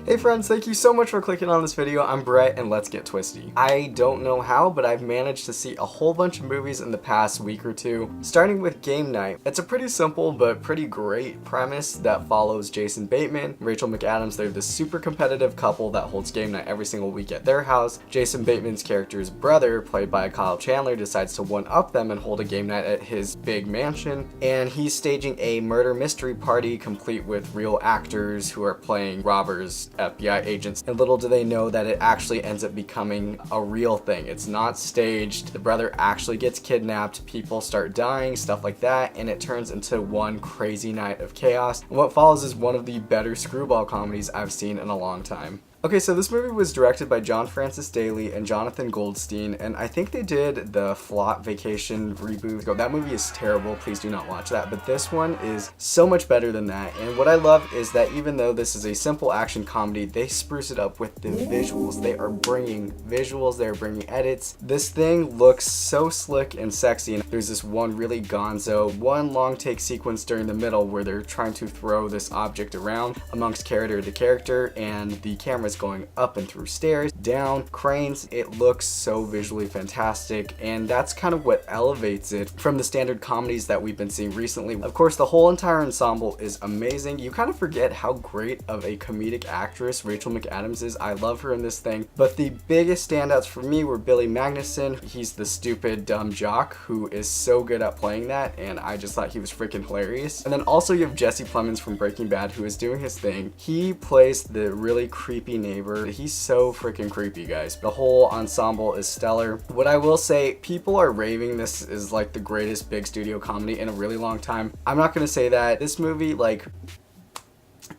Hey friends, thank you so much for clicking on this video. I'm Brett and let's get twisty. I don't know how, but I've managed to see a whole bunch of movies in the past week or two, starting with Game Night. It's a pretty simple but pretty great premise that follows Jason Bateman and Rachel McAdams. They're this super competitive couple that holds game night every single week at their house. Jason Bateman's character's brother, played by Kyle Chandler, decides to one-up them and hold a game night at his big mansion, and he's staging a murder mystery party complete with real actors who are playing robbers, FBI agents, and little do they know that it actually ends up becoming a real thing. It's not staged. The brother actually gets kidnapped, people start dying, stuff like that, and it turns into one crazy night of chaos. And what follows is one of the better screwball comedies I've seen in a long time. Okay, so this movie was directed by John Francis Daley and Jonathan Goldstein, and I think they did the Flop Vacation reboot. That movie is terrible, please do not watch that, but this one is so much better than that. And what I love is that even though this is a simple action comedy, they spruce it up with the visuals. They are bringing visuals, they're bringing edits. This thing looks so slick and sexy, and there's this one really gonzo, one long take sequence during the middle where they're trying to throw this object around amongst character to character, and the camera's going up and through stairs, down, cranes. It looks so visually fantastic, and that's kind of what elevates it from the standard comedies that we've been seeing recently. Of course, the whole entire ensemble is amazing. You kind of forget how great of a comedic actress Rachel McAdams is. I love her in this thing, but the biggest standouts for me were Billy Magnuson. He's the stupid, dumb jock who is so good at playing that, and I just thought he was freaking hilarious. And then also you have Jesse Plemons from Breaking Bad, who is doing his thing. He plays the really creepy neighbor. He's so freaking creepy, guys. The whole ensemble is stellar. What I will say, people are raving this is like the greatest big studio comedy in a really long time. I'm not gonna say that. This movie, like,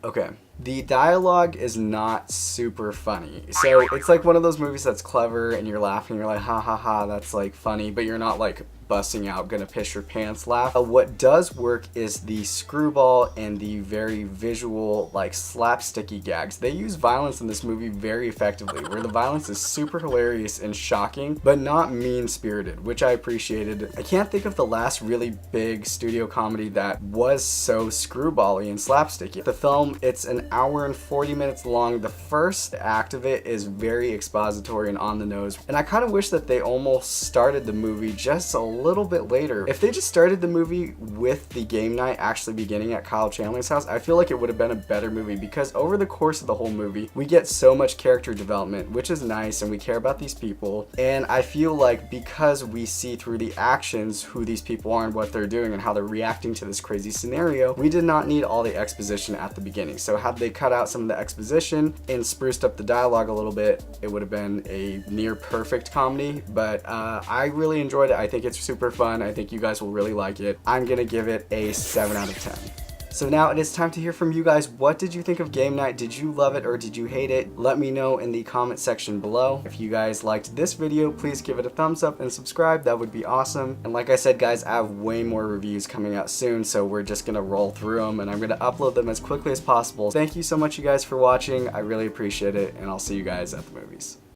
okay, the dialogue is not super funny. So it's like one of those movies that's clever and you're laughing, you're like, ha ha ha, that's like funny, but you're not like busting out, gonna piss your pants laugh. What does work is the screwball and the very visual, like, slapsticky gags. They use violence in this movie very effectively, where the violence is super hilarious and shocking, but not mean-spirited, which I appreciated. I can't think of the last really big studio comedy that was so screwball-y and slapsticky. The film, it's an hour and 40 minutes long. The first act of it is very expository and on the nose, and I kind of wish that they almost started the movie just a little bit later. If they just started the movie with the game night actually beginning at Kyle Chandler's house, I feel like it would have been a better movie, because over the course of the whole movie, we get so much character development, which is nice, and we care about these people. And I feel like because we see through the actions who these people are and what they're doing and how they're reacting to this crazy scenario, we did not need all the exposition at the beginning. So had they cut out some of the exposition and spruced up the dialogue a little bit, it would have been a near perfect comedy. But I really enjoyed it. I think it's super fun. I think you guys will really like it. I'm gonna give it a 7 out of 10. So now it is time to hear from you guys. What did you think of Game Night? Did you love it or did you hate it? Let me know in the comment section below. If you guys liked this video, please give it a thumbs up and subscribe. That would be awesome. And like I said, guys, I have way more reviews coming out soon, so we're just gonna roll through them and I'm gonna upload them as quickly as possible. Thank you so much, you guys, for watching. I really appreciate it, and I'll see you guys at the movies.